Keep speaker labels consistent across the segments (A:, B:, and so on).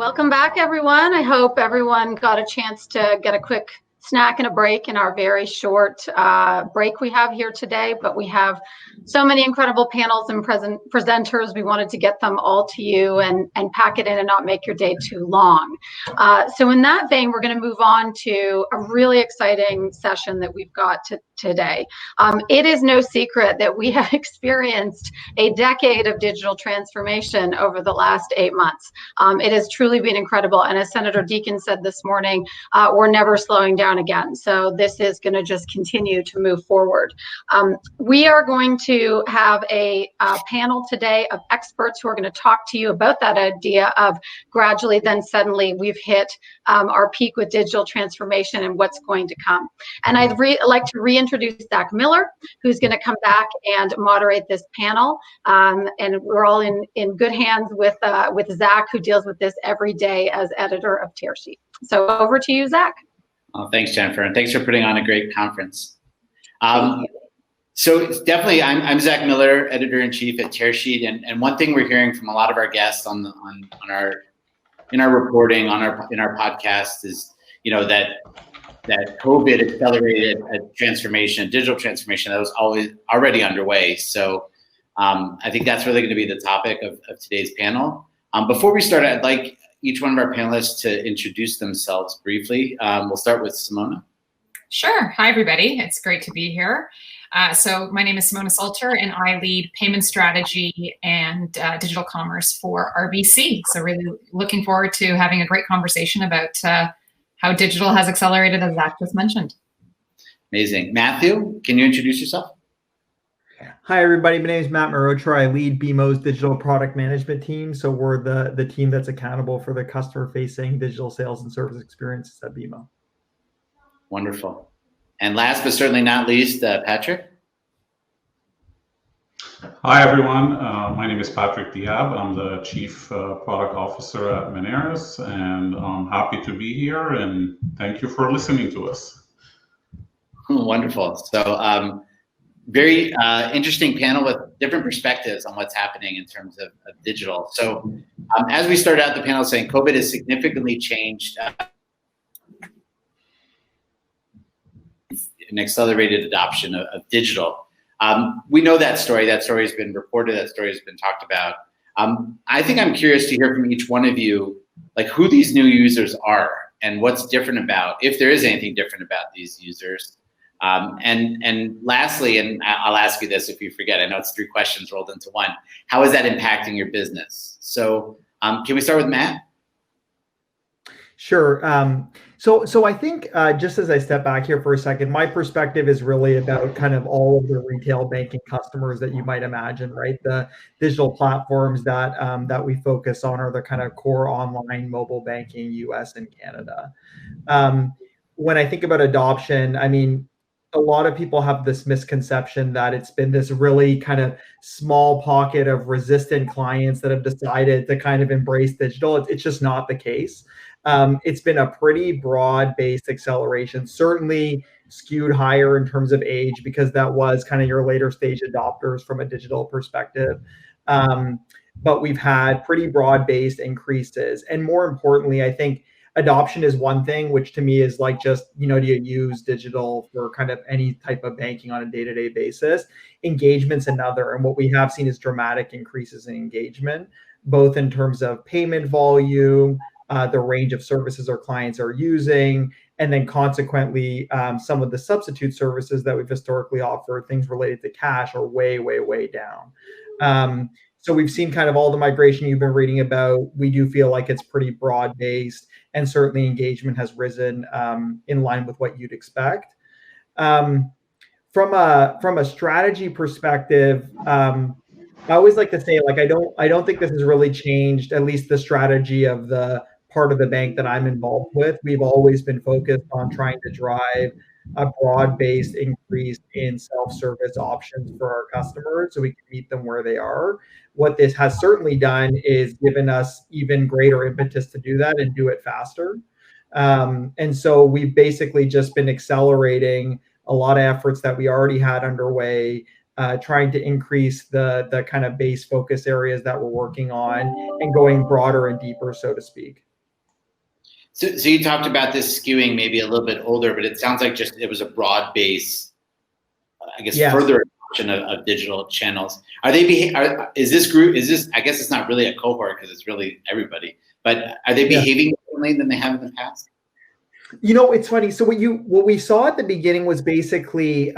A: Welcome back, everyone. I hope everyone got a chance to get a quick snack and a break in our very short break we have here today, but we have so many incredible panels and presenters. We wanted to get them all to you and pack it in and not make your day too long. So in that vein, we're going to move on to a really exciting session that we've got today. It is no secret that we have experienced a decade of digital transformation over the last 8 months. It has truly been incredible. And as Senator Deakin said this morning, we're never slowing down again. So this is going to just continue to move forward. We are going to have a panel today of experts who are going to talk to you about that idea of gradually, then suddenly we've hit our peak with digital transformation and what's going to come. And I'd like to reintroduce Zach Miller, who's going to come back and moderate this panel. And we're all in good hands with Zach, who deals with this every day as editor of Tearsheet. So over to you, Zach.
B: Oh, thanks, Jennifer, and thanks for putting on a great conference. So it's definitely, I'm Zach Miller, editor-in-chief at Tearsheet, and one thing we're hearing from a lot of our guests in our reporting, in our podcast is, that COVID accelerated a transformation, digital transformation that was already underway. So I think that's really going to be the topic of today's panel. Before we start, I'd like each one of our panelists to introduce themselves briefly. We'll start with Simona.
C: Sure. Hi, everybody. It's great to be here. So my name is Simona Salter, and I lead payment strategy and digital commerce for RBC. So really looking forward to having a great conversation about how digital has accelerated, as Zach just mentioned.
B: Amazing. Matthew, can you introduce yourself?
D: Hi, everybody. My name is Matt Mehrotra. I lead BMO's digital product management team. So we're the team that's accountable for the customer-facing digital sales and service experiences at BMO.
B: Wonderful. And last but certainly not least, Patrick.
E: Hi, everyone. My name is Patrick Diab. I'm the Chief Product Officer at Moneris, and I'm happy to be here, and thank you for listening to us.
B: Wonderful. So very interesting panel with different perspectives on what's happening in terms of digital. So as we started out the panel saying, COVID has significantly changed an accelerated adoption of digital. We know that story. That story has been reported. That story has been talked about. I think I'm curious to hear from each one of you, like who these new users are and what's different about, if there is anything different about these users. And lastly, and I'll ask you this if you forget, I know it's 3 questions rolled into one. How is that impacting your business? So can we start with Matt?
D: Sure. So I think just as I step back here for a second, my perspective is really about kind of all of the retail banking customers that you might imagine, right? The digital platforms that we focus on are the kind of core online mobile banking, US and Canada. When I think about adoption, I mean, a lot of people have this misconception that it's been this really kind of small pocket of resistant clients that have decided to kind of embrace digital. It's just not the case. It's been a pretty broad-based acceleration, certainly skewed higher in terms of age because that was kind of your later stage adopters from a digital perspective. But we've had pretty broad-based increases. And more importantly, I think adoption is one thing, which to me is like just, do you use digital for kind of any type of banking on a day-to-day basis? Engagement's another. And what we have seen is dramatic increases in engagement, both in terms of payment volume, the range of services our clients are using, and then consequently, some of the substitute services that we've historically offered, things related to cash, are way, way, way down. So we've seen kind of all the migration you've been reading about. We do feel like it's pretty broad-based, and certainly engagement has risen in line with what you'd expect. From a strategy perspective, I always like to say, like, I don't think this has really changed, at least the strategy of the part of the bank that I'm involved with. We've always been focused on trying to drive a broad-based increase in self-service options for our customers so we can meet them where they are. What this has certainly done is given us even greater impetus to do that and do it faster. And so we've basically just been accelerating a lot of efforts that we already had underway, trying to increase the kind of base focus areas that we're working on and going broader and deeper, so to speak.
B: So you talked about this skewing maybe a little bit older, but it sounds like just it was a broad base, I guess,
D: Yes.
B: further adoption of digital channels. Are they is this group, I guess it's not really a cohort because it's really everybody, but are they behaving differently than they have in the past?
D: It's funny. So what we saw at the beginning was basically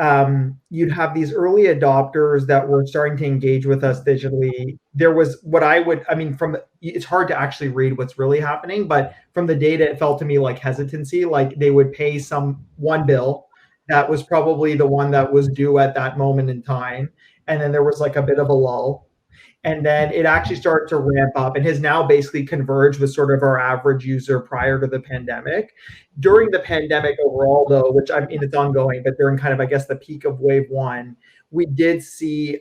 D: you'd have these early adopters that were starting to engage with us digitally. There was it's hard to actually read what's really happening, but from the data, it felt to me like hesitancy, like they would pay one bill that was probably the one that was due at that moment in time. And then there was like a bit of a lull. And then it actually started to ramp up and has now basically converged with sort of our average user prior to the pandemic. During the pandemic overall, though, which it's ongoing, but during kind of, I guess, the peak of wave one, we did see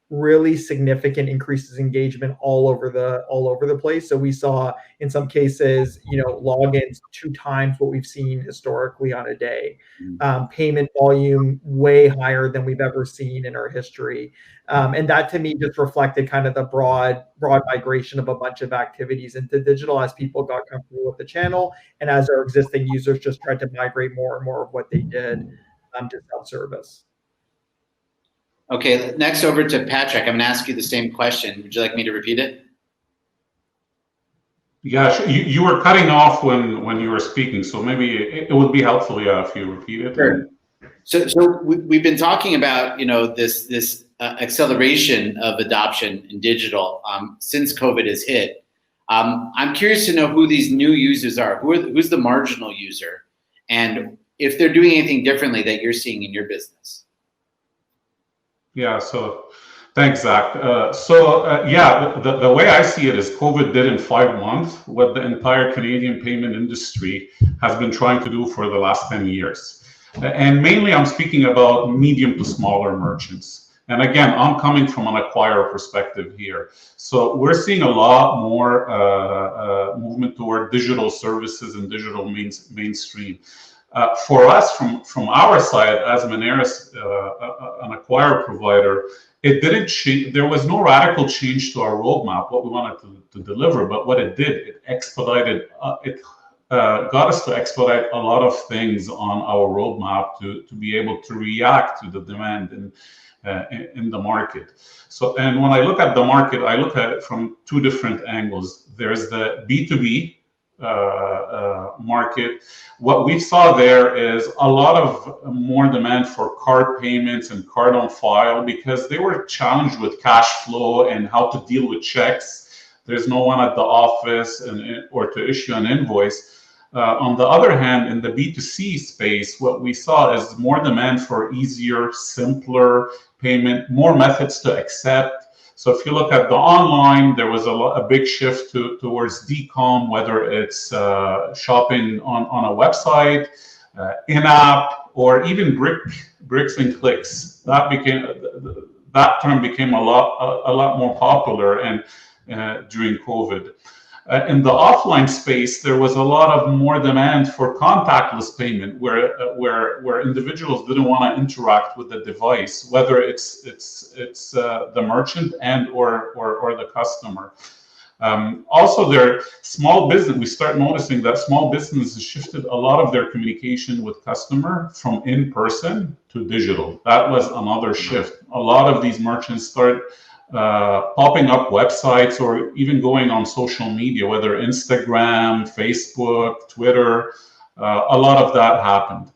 D: really significant increases in engagement all over the place. So we saw in some cases, logins 2 times what we've seen historically on a day. Payment volume way higher than we've ever seen in our history. And that to me just reflected kind of the broad migration of a bunch of activities into digital as people got comfortable with the channel and as our existing users just tried to migrate more and more of what they did to self-service.
B: Okay, next over to Patrick. I'm going to ask you the same question. Would you like me to repeat it?
E: Yeah, you were cutting off when you were speaking, so maybe it would be helpful, if you repeat it.
B: Sure. So we've been talking about this acceleration of adoption in digital since COVID has hit. I'm curious to know who these new users are. Who's the marginal user, and if they're doing anything differently that you're seeing in your business.
E: Yeah, so thanks, Zach. The way I see it is COVID did in 5 months what the entire Canadian payment industry has been trying to do for the last 10 years. And mainly I'm speaking about medium to smaller merchants. And again, I'm coming from an acquirer perspective here. So we're seeing a lot more movement toward digital services and digital mainstream. For us, from our side as Moneris, an acquirer provider, it didn't change. There was no radical change to our roadmap, what we wanted to deliver. But what it did, it expedited. It got us to expedite a lot of things on our roadmap to be able to react to the demand in the market. So, and when I look at the market, I look at it from 2 different angles. There's the B2B market. What we saw there is a lot of more demand for card payments and card on file because they were challenged with cash flow and how to deal with checks. There's no one at the office or to issue an invoice. On the other hand, in the B2C space, what we saw is more demand for easier, simpler payment, more methods to accept. So if you look at the online, there was a big shift towards DCOM, whether it's shopping on a website, in-app, or even bricks and clicks. That term became a lot more popular and during COVID. In the offline space, there was a lot of more demand for contactless payment, where individuals didn't want to interact with the device, whether it's the merchant and or the customer. Also, their small business. We start noticing that small businesses shifted a lot of their communication with customer from in person to digital. That was another shift. A lot of these merchants start popping up websites or even going on social media, whether Instagram, Facebook, Twitter. A lot of that happened.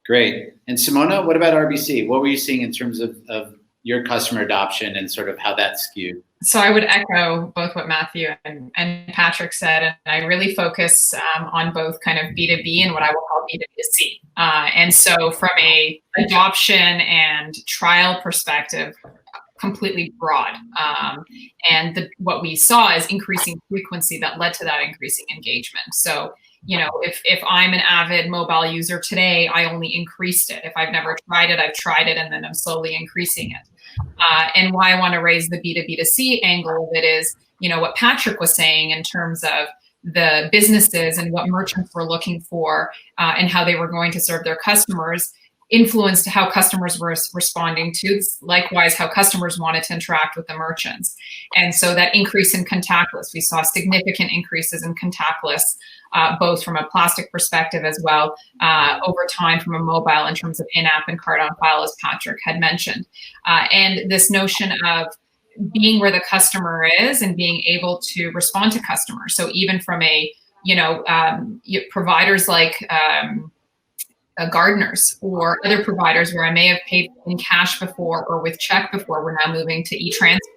B: Great. And Simona, what about RBC? What were you seeing in terms of your customer adoption and sort of how that skewed?
C: So I would echo both what Matthew and Patrick said, and I really focus on both kind of B2B and what I will call B2C. And so from a adoption and trial perspective, completely broad. And what we saw is increasing frequency that led to that increasing engagement. So, if I'm an avid mobile user today, I only increased it. If I've never tried it, I've tried it, and then I'm slowly increasing it. And why I want to raise the B2B2C angle of it is, what Patrick was saying in terms of the businesses and what merchants were looking for and how they were going to serve their customers. influenced how customers were responding to, likewise how customers wanted to interact with the merchants. And so that increase in contactless, we saw significant increases in contactless, both from a plastic perspective as well over time from a mobile in terms of in-app and card on file, as Patrick had mentioned. And this notion of being where the customer is and being able to respond to customers. So even from a, providers like Gardeners or other providers where I may have paid in cash before or with check before, we're now moving to e-transfer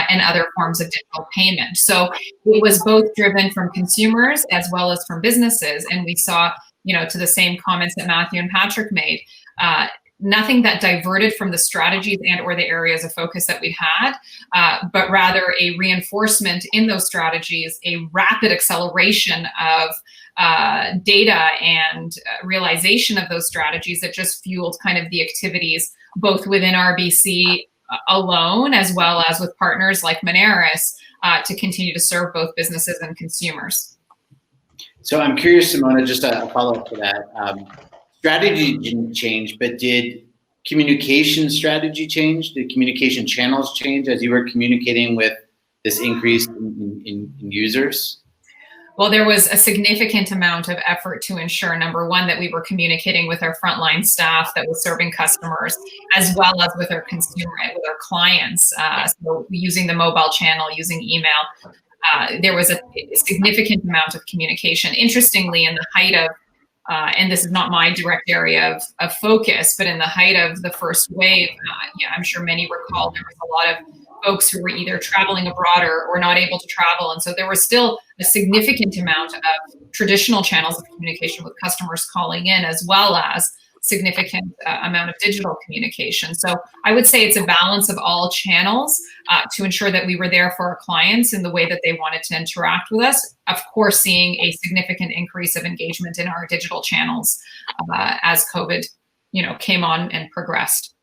C: and other forms of digital payment. So it was both driven from consumers as well as from businesses. And we saw, to the same comments that Matthew and Patrick made, nothing that diverted from the strategies and or the areas of focus that we had, but rather a reinforcement in those strategies, a rapid acceleration of data and realization of those strategies that just fueled kind of the activities both within RBC alone as well as with partners like Moneris to continue to serve both businesses and consumers.
B: So I'm curious, Simona, just a follow-up to that. Strategy didn't change, but did communication strategy change? Did communication channels change as you were communicating with this increase in users?
C: Well, there was a significant amount of effort to ensure, number one, that we were communicating with our frontline staff that was serving customers, as well as with our consumer and with our clients. So using the mobile channel, using email, there was a significant amount of communication. Interestingly, in the height of and this is not my direct area of focus, but in the height of the first wave, I'm sure many recall there was a lot of folks who were either traveling abroad or not able to travel. And so there was still a significant amount of traditional channels of communication with customers calling in, as well as significant amount of digital communication. So I would say it's a balance of all channels to ensure that we were there for our clients in the way that they wanted to interact with us. Of course, seeing a significant increase of engagement in our digital channels as COVID, came on and progressed.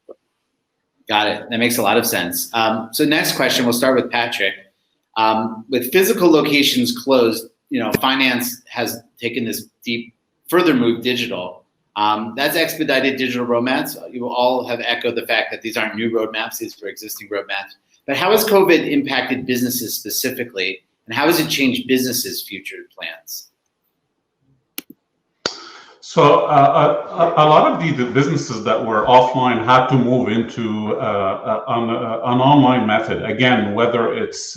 B: Got it. That makes a lot of sense. So next question, we'll start with Patrick. With physical locations closed, finance has taken this deep, further move digital. That's expedited digital roadmaps. You all have echoed the fact that these aren't new roadmaps, these are existing roadmaps. But how has COVID impacted businesses specifically, and how has it changed businesses' future plans?
E: So a lot of the businesses that were offline had to move into an online method. Again, whether it's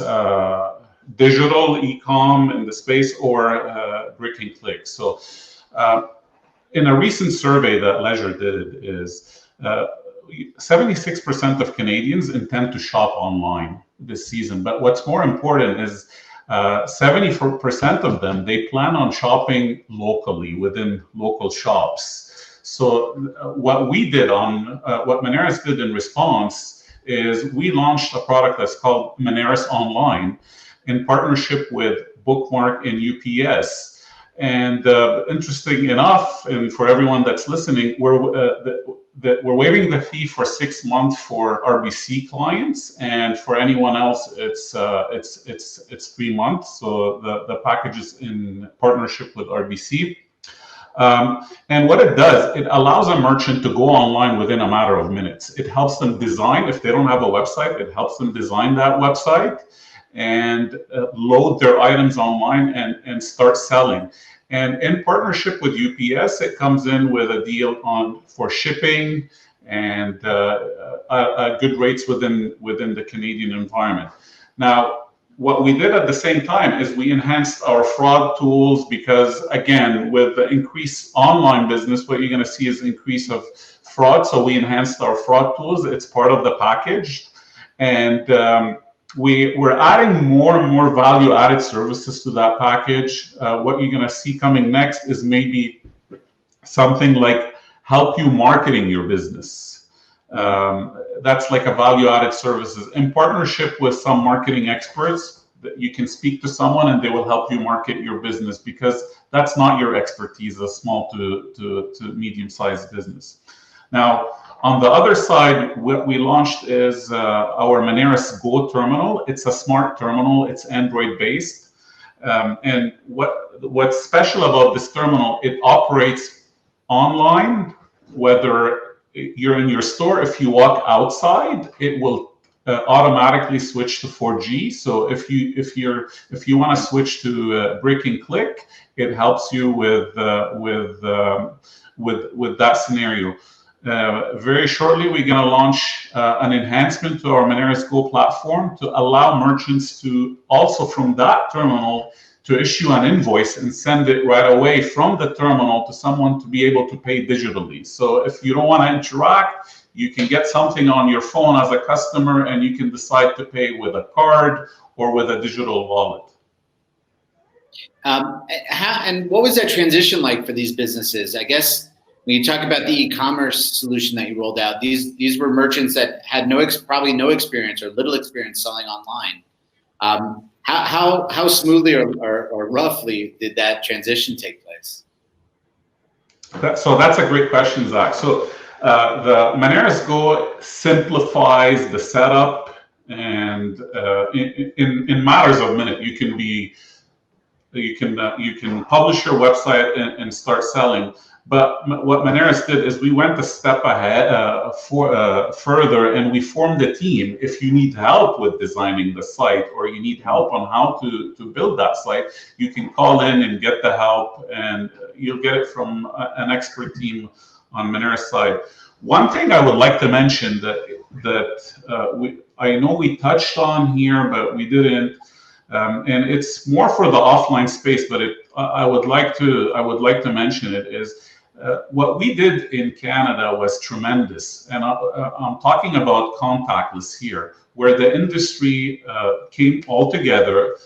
E: digital e-com in the space or brick and click. So in a recent survey that Leisure did is 76% of Canadians intend to shop online this season. But what's more important is 70% of them, they plan on shopping locally within local shops. So what we did what Moneris did in response is we launched a product that's called Moneris Online in partnership with Bookmark and UPS. And interesting enough, and for everyone that's listening, we're waiving the fee for 6 months for RBC clients, and for anyone else, it's 3 months. So the package is in partnership with RBC. And what it does, it allows a merchant to go online within a matter of minutes. It helps them design, if they don't have a website, it helps them design that website and load their items online and start selling. And in partnership with UPS, it comes in with a deal for shipping and good rates within the Canadian environment. Now, what we did at the same time is we enhanced our fraud tools because, again, with the increased online business, what you're going to see is increase of fraud. So we enhanced our fraud tools. It's part of the package. And we're adding more and more value-added services to that package. What you're going to see coming next is maybe something like help you marketing your business. That's like a value-added services in partnership with some marketing experts that you can speak to someone and they will help you market your business because that's not your expertise, a small to medium-sized business. Now, on the other side, what we launched is our Moneris Go terminal. It's a smart terminal. It's Android-based. And what's special about this terminal, it operates online whether you're in your store, if you walk outside, it will automatically switch to 4G. So if you want to switch to brick and click, it helps you with that scenario. Very shortly, we're going to launch an enhancement to our Moneris Go platform to allow merchants to also from that terminal to issue an invoice and send it right away from the terminal to someone to be able to pay digitally. So if you don't want to interact, you can get something on your phone as a customer and you can decide to pay with a card or with a digital wallet.
B: And what was that transition like for these businesses? I guess when you talk about the e-commerce solution that you rolled out, these were merchants that had probably no experience or little experience selling online. How smoothly or roughly did that transition take place?
E: So that's a great question, Zach. So the Moneris Go simplifies the setup, and in matters of minutes, you can publish your website and start selling. But what Moneris did is we went a step ahead further, and we formed a team. If you need help with designing the site or you need help on how to build that site, you can call in and get the help, and you'll get it from an expert team on Moneris' side. One thing I would like to mention that I know we touched on here, but we didn't. And it's more for the offline space, but I would like to mention it is what we did in Canada was tremendous, and I'm talking about contactless here, where the industry came all together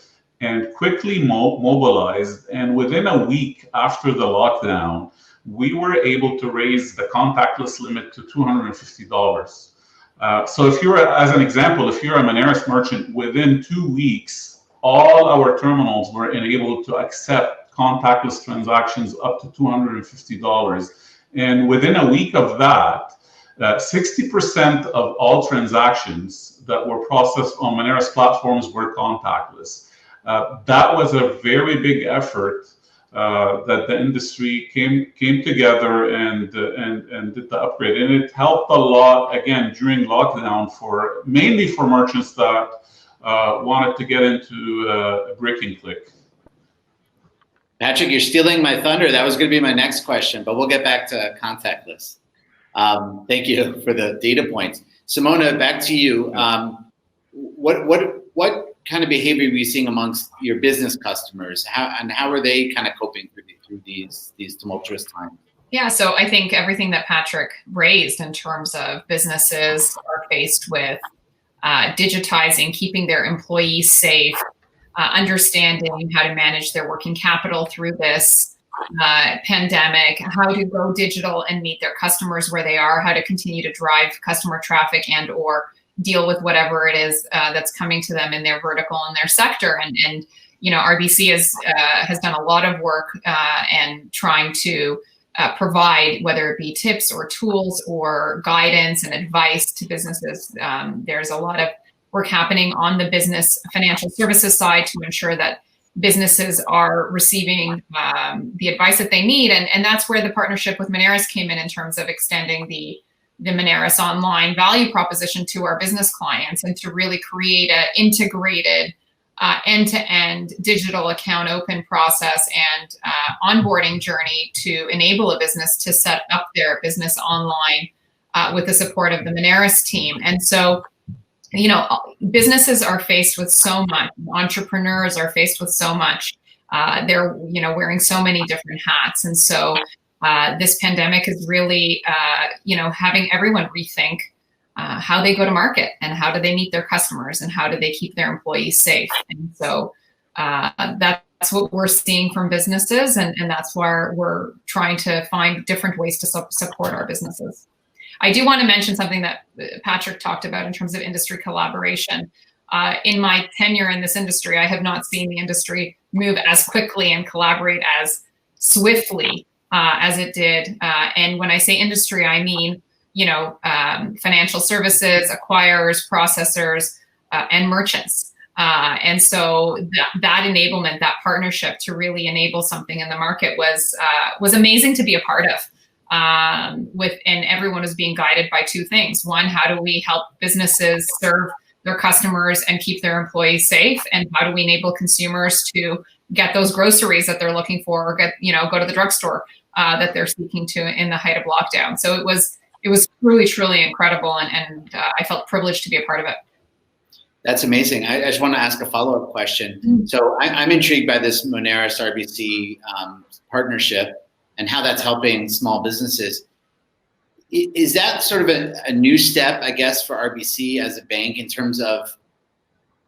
E: and quickly mobilized, and within a week after the lockdown, we were able to raise the contactless limit to $250. So if you're, as an example, if you're a Moneris merchant, within 2 weeks, all our terminals were enabled to accept contactless transactions up to $250. And within a week of that, 60% of all transactions that were processed on Moneris platforms were contactless. That was a very big effort that the industry came together and did the upgrade. And it helped a lot, again, during lockdown, mainly for merchants that wanted to get into brick and click.
B: Patrick, you're stealing my thunder. That was going to be my next question, but we'll get back to contactless. Thank you for the data points. Simona, back to you. What kind of behavior are you seeing amongst your business customers? How are they kind of coping through these tumultuous times?
C: Yeah, so I think everything that Patrick raised in terms of businesses are faced with digitizing, keeping their employees safe, understanding how to manage their working capital through this pandemic, how to go digital and meet their customers where they are, how to continue to drive customer traffic and or deal with whatever it is that's coming to them in their vertical and their sector. And you know, RBC has done a lot of work and trying to provide, whether it be tips or tools or guidance and advice to businesses. There's a lot of work happening on the business financial services side to ensure that businesses are receiving the advice that they need. And that's where the partnership with Moneris came in terms of extending the Moneris online value proposition to our business clients and to really create an integrated end-to-end digital account open process and onboarding journey to enable a business to set up their business online with the support of the Moneris team. And so, you know, businesses are faced with so much. Entrepreneurs are faced with so much. They're, you know, wearing so many different hats. And so this pandemic is really, you know, having everyone rethink how they go to market and how do they meet their customers and how do they keep their employees safe. And so that's what we're seeing from businesses. And that's why we're trying to find different ways to support our businesses. I do want to mention something that Patrick talked about in terms of industry collaboration. In my tenure in this industry, I have not seen the industry move as quickly and collaborate as swiftly as it did. And when I say industry, I mean, you know, financial services, acquirers, processors, and merchants. And so that enablement, that partnership to really enable something in the market was amazing to be a part of. and everyone was being guided by two things. One, how do we help businesses serve their customers and keep their employees safe? And how do we enable consumers to get those groceries that they're looking for, or go to the drugstore that they're seeking to in the height of lockdown? So it was truly, truly incredible, and I felt privileged to be a part of it.
B: That's amazing. I just want to ask a follow-up question. So I'm intrigued by this Moneris RBC partnership and how that's helping small businesses. Is that sort of a new step, I guess, for RBC as a bank in terms of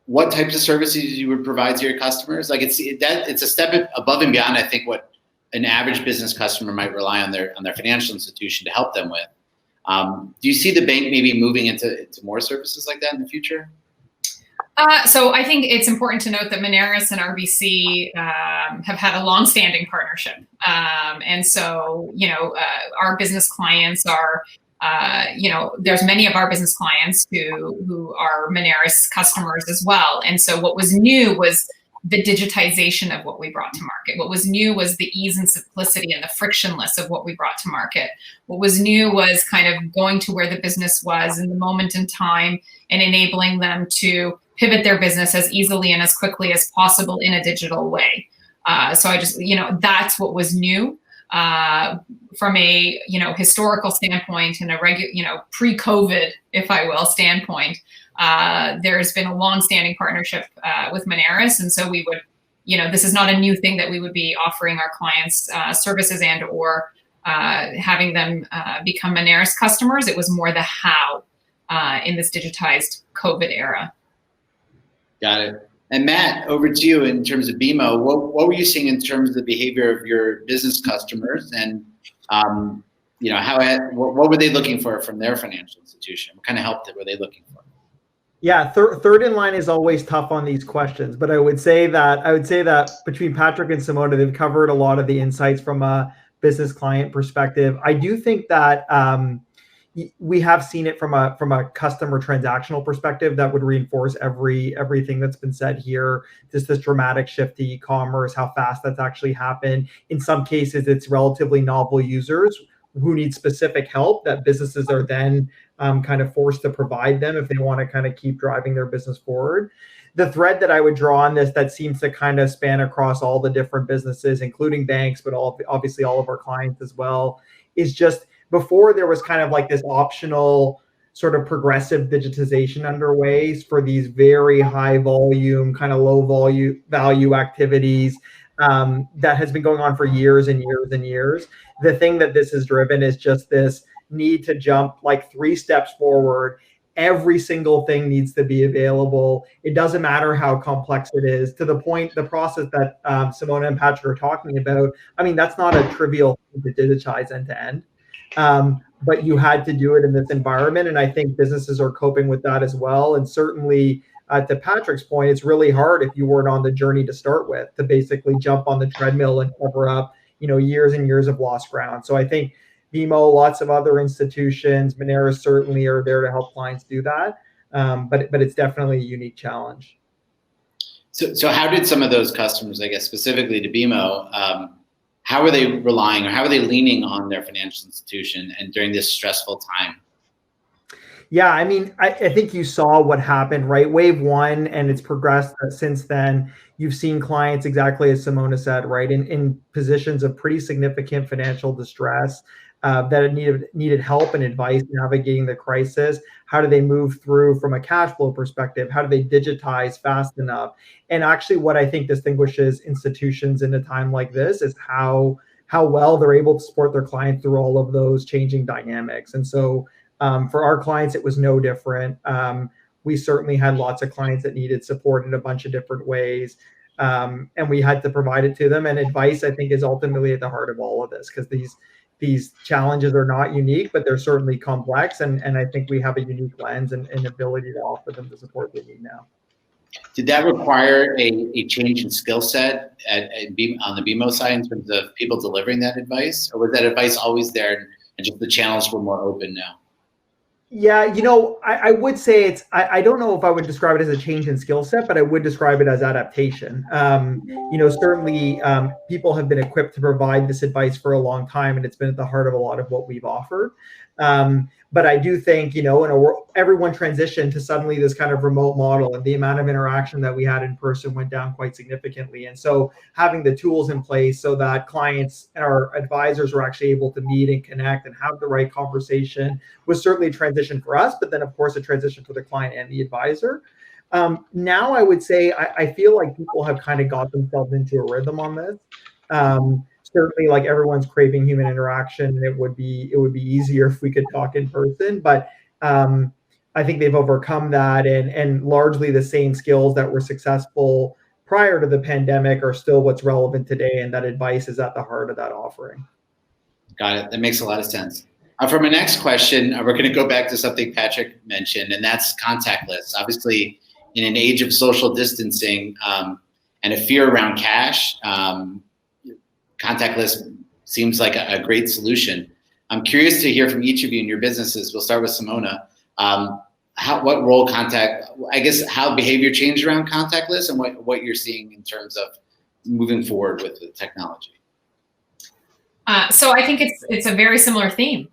B: what types of services you would provide to your customers? Like it's a step above and beyond, I think, what an average business customer might rely on their financial institution to help them with. Do you see the bank maybe moving into more services like that in the future?
C: So I think it's important to note that Moneris and RBC have had a long-standing partnership. And so, our business clients are, there's many of our business clients who are Moneris customers as well. And so what was new was the digitization of what we brought to market. What was new was the ease and simplicity and the frictionless of what we brought to market. What was new was kind of going to where the business was in the moment in time and enabling them to pivot their business as easily and as quickly as possible in a digital way. So I just, that's what was new from a, historical standpoint and a pre-COVID, if I will, standpoint. There's been a long-standing partnership with Moneris, and so we would, this is not a new thing that we would be offering our clients services and or having them become Moneris customers. It was more the how in this digitized COVID era.
B: Got it. And Matt, over to you in terms of BMO. What were you seeing in terms of the behavior of your business customers, and what were they looking for from their financial institution? What kind of help were they looking for?
D: Yeah, third in line is always tough on these questions, but I would say that between Patrick and Simona, they've covered a lot of the insights from a business client perspective. I do think that we have seen it from a customer transactional perspective that would reinforce everything that's been said here. Just this dramatic shift to e-commerce, how fast that's actually happened. In some cases, it's relatively novel users who need specific help that businesses are then kind of forced to provide them if they want to kind of keep driving their business forward. The thread that I would draw on this that seems to kind of span across all the different businesses, including banks, but obviously all of our clients as well, is just before there was kind of like this optional sort of progressive digitization underway for these very high volume, kind of low value activities that has been going on for years and years and years. The thing that this has driven is just this need to jump like 3 steps forward. Every single thing needs to be available. It doesn't matter how complex it is, to the point, the process that Simona and Patrick are talking about. I mean, that's not a trivial thing to digitize end to end. But you had to do it in this environment. And I think businesses are coping with that as well. And certainly to Patrick's point, it's really hard if you weren't on the journey to start with, to basically jump on the treadmill and cover up, years and years of lost ground. So I think BMO, lots of other institutions, Moneris certainly are there to help clients do that. But it's definitely a unique challenge.
B: So how did some of those customers, I guess, specifically to BMO, how are they relying or how are they leaning on their financial institution and during this stressful time?
D: Yeah, I mean, I think you saw what happened, right? Wave 1, and it's progressed since then. You've seen clients, exactly as Simona said, right, in positions of pretty significant financial distress that needed help and advice navigating the crisis. How do they move through from a cash flow perspective? How do they digitize fast enough? And actually what I think distinguishes institutions in a time like this is how well they're able to support their clients through all of those changing dynamics. And so for our clients, it was no different. We certainly had lots of clients that needed support in a bunch of different ways. And we had to provide it to them. And advice, I think, is ultimately at the heart of all of this, because these challenges are not unique, but they're certainly complex. And I think we have a unique lens and ability to offer them the support they need now.
B: Did that require a change in skill set on the BMO side in terms of people delivering that advice? Or was that advice always there and just the channels were more open now?
D: Yeah, I would say I don't know if I would describe it as a change in skill set, but I would describe it as adaptation. Certainly people have been equipped to provide this advice for a long time, and it's been at the heart of a lot of what we've offered. But I do think, everyone transitioned to suddenly this kind of remote model, and the amount of interaction that we had in person went down quite significantly. And so having the tools in place so that clients and our advisors were actually able to meet and connect and have the right conversation was certainly a transition for us, but then of course a transition for the client and the advisor. Now I would say I feel like people have kind of got themselves into a rhythm on this. Certainly, like, everyone's craving human interaction, and it would be easier if we could talk in person. But I think they've overcome that, and largely the same skills that were successful prior to the pandemic are still what's relevant today, and that advice is at the heart of that offering.
B: Got it. That makes a lot of sense. For my next question, we're going to go back to something Patrick mentioned, and that's contactless. Obviously, in an age of social distancing and a fear around cash, contactless seems like a great solution. I'm curious to hear from each of you in your businesses. We'll start with Simona. What role how behavior changed around contactless, and what you're seeing in terms of moving forward with the technology.
C: So I think it's a very similar theme.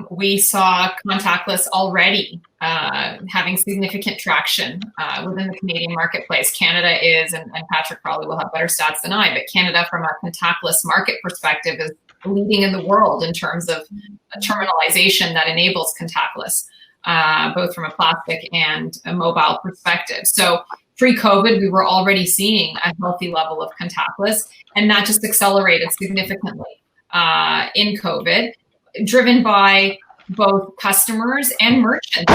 C: We saw contactless already having significant traction within the Canadian marketplace. Canada is, and Patrick probably will have better stats than I, but Canada from a contactless market perspective is leading in the world in terms of a terminalization that enables contactless, both from a plastic and a mobile perspective. So pre-COVID, we were already seeing a healthy level of contactless, and that just accelerated significantly in COVID, driven by both customers and merchants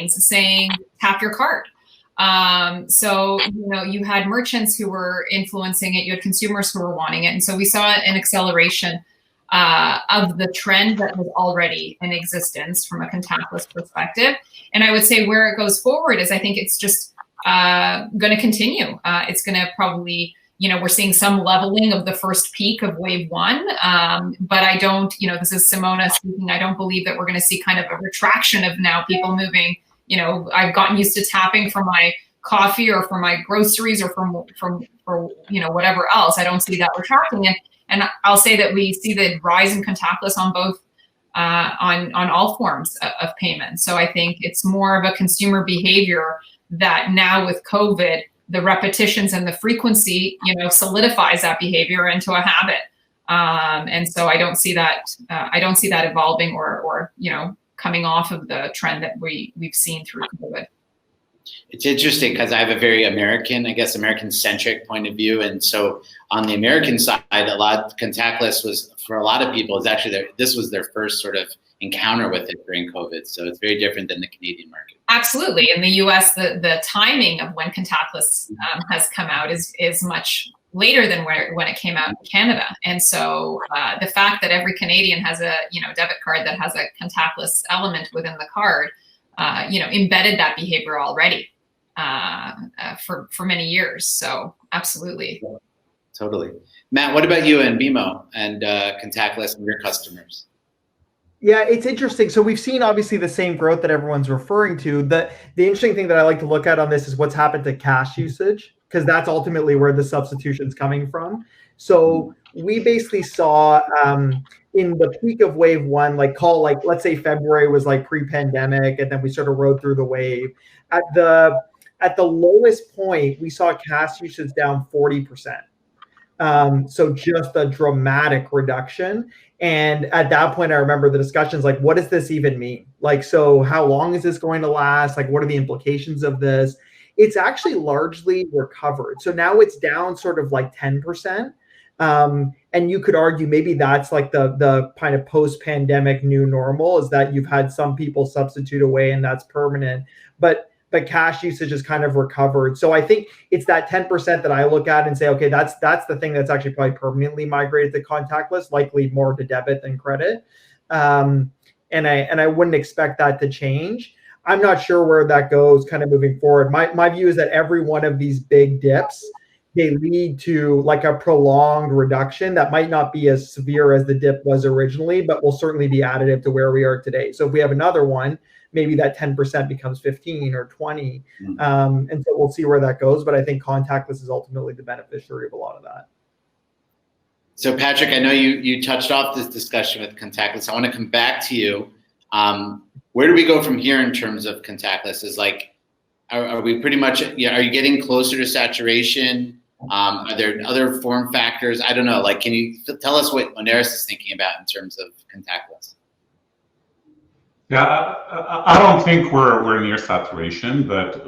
C: saying, tap your card. So, you had merchants who were influencing it, you had consumers who were wanting it. And so we saw an acceleration of the trend that was already in existence from a contactless perspective. And I would say where it goes forward is I think it's just going to continue. It's going to probably, we're seeing some leveling of the first peak of wave one. But I don't, this is Simona speaking, I don't believe that we're going to see kind of a retraction of now people moving. I've gotten used to tapping for my coffee or for my groceries or from whatever else. I don't see that retracting. And I'll say that we see the rise in contactless on both, on all forms of payment. So I think it's more of a consumer behavior that now with COVID, the repetitions and the frequency, solidifies that behavior into a habit. And so I don't see that evolving or coming off of the trend that we've seen through COVID.
B: It's interesting because I have a very American-centric point of view. And so on the American side, contactless was, for a lot of people, this was their first sort of encounter with it during COVID. So it's very different than the Canadian market.
C: Absolutely. In the US, the timing of when contactless has come out is much later than when it came out in Canada. And so the fact that every Canadian has a debit card that has a contactless element within the card, embedded that behavior already for many years. So absolutely.
B: Totally. Matt, what about you and BMO and contactless and your customers?
D: Yeah, it's interesting. So we've seen obviously the same growth that everyone's referring to. The interesting thing that I like to look at on this is what's happened to cash usage, because that's ultimately where the substitution's coming from. So we basically saw in the peak of wave one, let's say February was like pre-pandemic, and then we sort of rode through the wave. At the lowest point, we saw cash usage down 40%. So just a dramatic reduction. And at that point, I remember the discussions like, what does this even mean? So how long is this going to last? What are the implications of this? It's actually largely recovered. So now it's down sort of 10%. And you could argue maybe that's the kind of post-pandemic new normal, is that you've had some people substitute away and that's permanent. But cash usage is kind of recovered. So I think it's that 10% that I look at and say, okay, that's the thing that's actually probably permanently migrated to contactless, likely more to debit than credit. And I wouldn't expect that to change. I'm not sure where that goes kind of moving forward. My view is that every one of these big dips they lead to like a prolonged reduction that might not be as severe as the dip was originally, but will certainly be additive to where we are today. So if we have another one, maybe that 10% becomes 15 or 20. And so we'll see where that goes. But I think contactless is ultimately the beneficiary of a lot of that.
B: So Patrick, I know you touched off this discussion with contactless. I want to come back to you. Where do we go from here in terms of contactless? Is like, are we pretty much, are you getting closer to saturation? Are there other form factors? I don't know. Like, can you tell us what Moneris is thinking about in terms of contactless?
E: Yeah, I don't think we're near saturation, but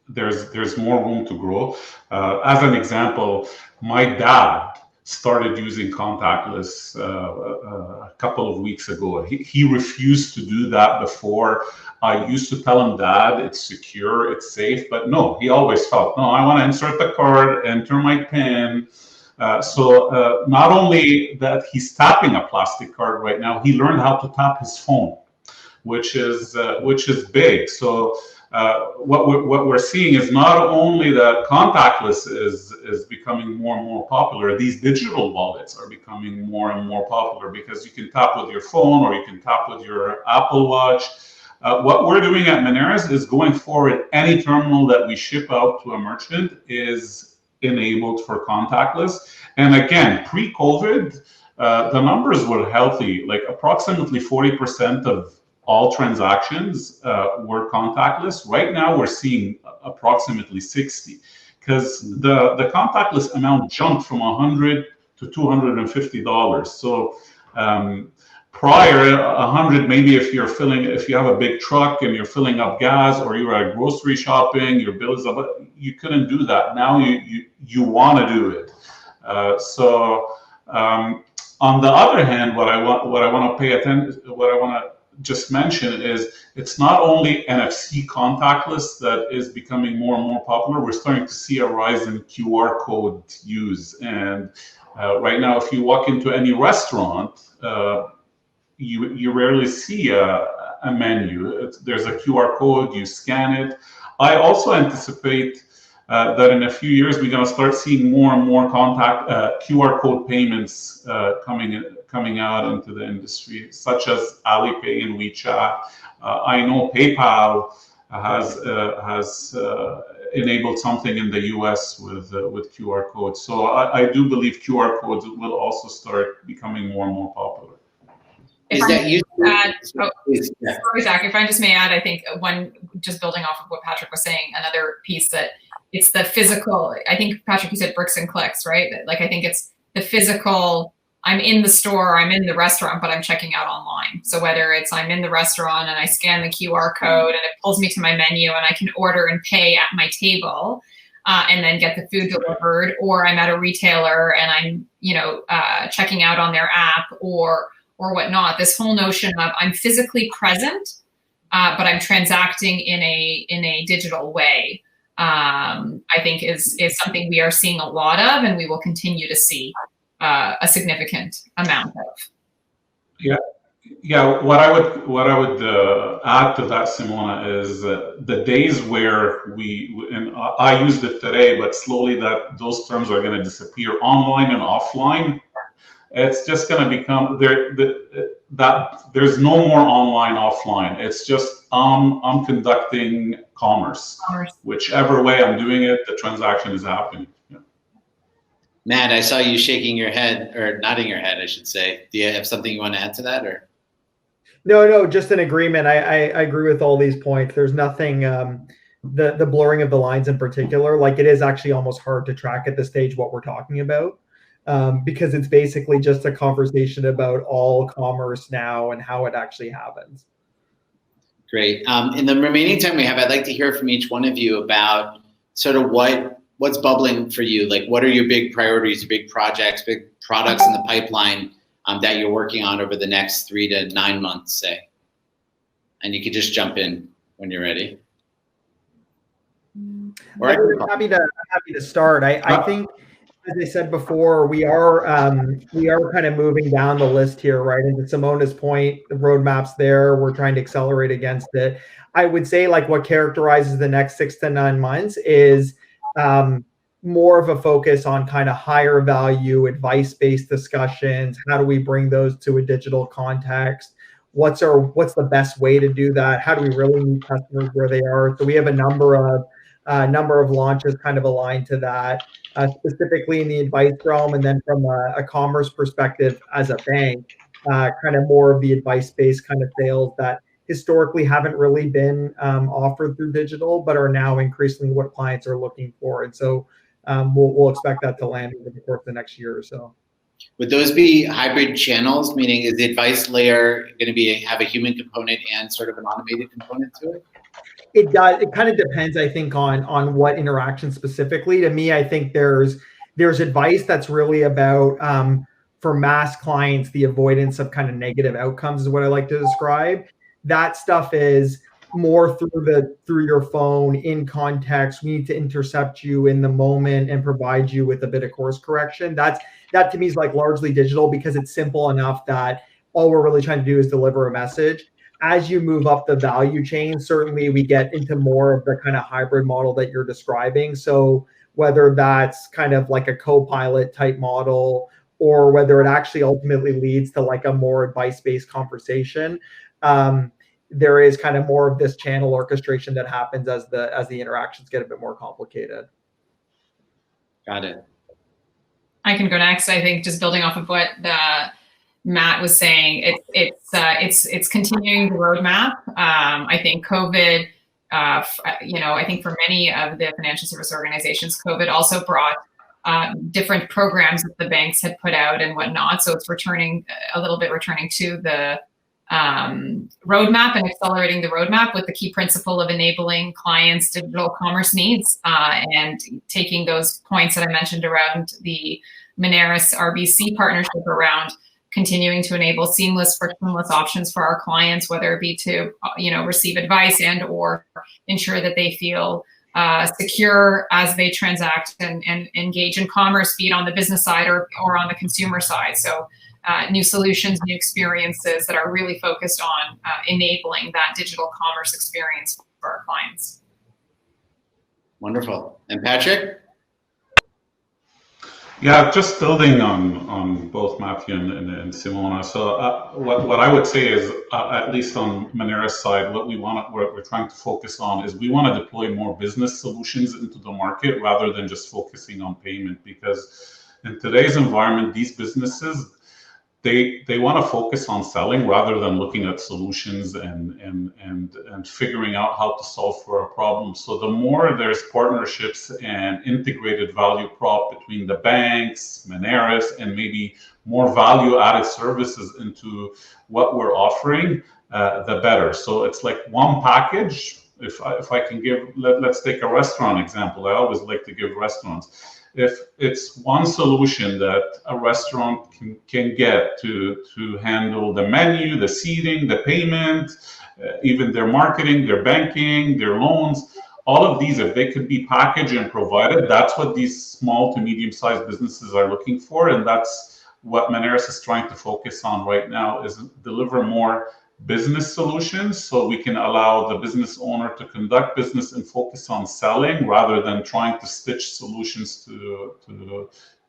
E: there's more room to grow. As an example, my dad started using contactless a couple of weeks ago. He refused to do that before. I used to tell him, Dad, it's secure, it's safe, but no, he always felt, no, I want to insert the card, enter my PIN. So not only that he's tapping a plastic card right now, he learned how to tap his phone, which is big. So what we're seeing is not only that contactless is becoming more and more popular, these digital wallets are becoming more and more popular because you can tap with your phone or you can tap with your Apple Watch. What we're doing at Moneris is going forward, any terminal that we ship out to a merchant is enabled for contactless. And again, pre-COVID, the numbers were healthy, like approximately 40% of all transactions were contactless. Right now, we're seeing approximately 60 because the contactless amount jumped from $100 to $250. So prior 100, maybe if you have a big truck and you're filling up gas or you're at grocery shopping, your bill is up, you couldn't do that. Now you want to do it. On the other hand, what I want to just mention is it's not only NFC contactless that is becoming more and more popular. We're starting to see a rise in QR code use. And right now, if you walk into any restaurant, you rarely see a menu. There's a QR code, you scan it. I also anticipate that in a few years, we're going to start seeing more and more QR code payments coming out into the industry, such as Alipay and WeChat. I know PayPal has enabled something in the US with QR codes. So I do believe QR codes will also start becoming more and more popular.
C: Sorry, Zach, if I just may add, I think just building off of what Patrick was saying, another piece that it's the physical, I think Patrick, you said bricks and clicks, right? Like, I think it's the physical, I'm in the store, I'm in the restaurant, but I'm checking out online. So whether it's I'm in the restaurant and I scan the QR code and it pulls me to my menu and I can order and pay at my table and then get the food delivered, or I'm at a retailer and I'm, checking out on their app or whatnot. This whole notion of I'm physically present, but I'm transacting in a digital way, I think is something we are seeing a lot of, and we will continue to see a significant amount of.
E: Yeah. What I would add to that, Simona, is the days where and I used it today, but slowly those terms are going to disappear. Online and offline. It's just going to become there's no more online, offline. It's just I'm conducting commerce. Whichever way I'm doing it, the transaction is happening. Yeah.
B: Matt, I saw you shaking your head, or nodding your head, I should say. Do you have something you want to add to that, or?
D: No, just an agreement. I agree with all these points. There's nothing, the blurring of the lines in particular, like it is actually almost hard to track at this stage what we're talking about. Because it's basically just a conversation about all commerce now and how it actually happens.
B: Great. In the remaining time we have, I'd like to hear from each one of you about sort of what's bubbling for you. Like, what are your big priorities, big projects, big products in the pipeline that you're working on over the next 3 to 9 months, say? And you could just jump in when you're ready.
D: I'm happy to start. I think, as I said before, we are kind of moving down the list here, right? And to Simona's point, the roadmap's there. We're trying to accelerate against it. I would say, like, what characterizes the next 6 to 9 months is more of a focus on kind of higher value advice-based discussions. How do we bring those to a digital context? What's the best way to do that? How do we really meet customers where they are? So we have a number of launches kind of aligned to that, specifically in the advice realm, and then from a commerce perspective as a bank, kind of more of the advice-based kind of sales that historically haven't really been offered through digital, but are now increasingly what clients are looking for. And so we'll expect that to land over the course of the next year or so.
B: Would those be hybrid channels? Meaning, is the advice layer going to have a human component and sort of an automated component to it?
D: It does. It kind of depends, I think, on what interaction specifically. To me, I think there's advice that's really about for mass clients, the avoidance of kind of negative outcomes is what I like to describe. That stuff is more through your phone in context. We need to intercept you in the moment and provide you with a bit of course correction. That to me is like largely digital because it's simple enough that all we're really trying to do is deliver a message. As you move up the value chain, certainly we get into more of the kind of hybrid model that you're describing. So whether that's kind of like a co-pilot type model, or whether it actually ultimately leads to like a more advice-based conversation, there is kind of more of this channel orchestration that happens as the interactions get a bit more complicated.
B: Got it.
C: I can go next. I think just building off of what Matt was saying, it's continuing the roadmap. I think COVID, I think for many of the financial service organizations, COVID also brought different programs that the banks had put out and whatnot. So it's returning to the roadmap and accelerating the roadmap with the key principle of enabling clients' digital commerce needs and taking those points that I mentioned around the Moneris RBC partnership around continuing to enable seamless, frictionless options for our clients, whether it be to receive advice and or ensure that they feel secure as they transact and engage in commerce, be it on the business side or on the consumer side. So new solutions, new experiences that are really focused on enabling that digital commerce experience for our clients.
B: Wonderful. And Patrick?
E: Yeah, just building on both Matthew and Simona. So what I would say is, at least on Moneris side, what we're trying to focus on is we want to deploy more business solutions into the market rather than just focusing on payment, because in today's environment, these businesses, they want to focus on selling rather than looking at solutions and figuring out how to solve for a problem. So the more there's partnerships and integrated value prop between the banks, Moneris, and maybe more value added services into what we're offering, the better. So it's like one package. If I can give, let's take a restaurant example. I always like to give restaurants. If it's one solution that a restaurant can get to handle the menu, the seating, the payment, even their marketing, their banking, their loans, all of these, if they could be packaged and provided, that's what these small to medium-sized businesses are looking for. And that's what Moneris is trying to focus on right now, is deliver more business solutions so we can allow the business owner to conduct business and focus on selling rather than trying to stitch solutions to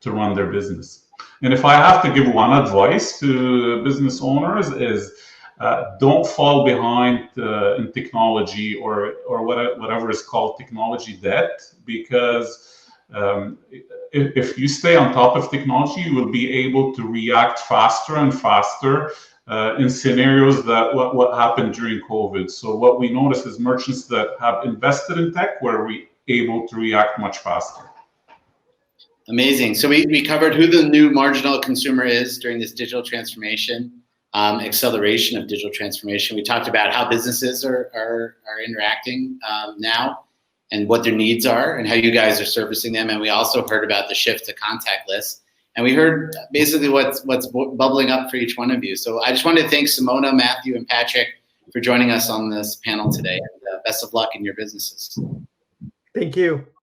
E: run their business. And if I have to give one advice to business owners is don't fall behind in technology or whatever is called technology debt, because if you stay on top of technology, you will be able to react faster and faster in scenarios that what happened during COVID. So what we notice is merchants that have invested in tech were able to react much faster.
B: Amazing. So we covered who the new marginal consumer is during this digital transformation, acceleration of digital transformation. We talked about how businesses are interacting now and what their needs are and how you guys are servicing them. And we also heard about the shift to contactless. And we heard basically what's bubbling up for each one of you. So I just wanted to thank Simona, Matthew, and Patrick for joining us on this panel today. And best of luck in your businesses.
D: Thank you.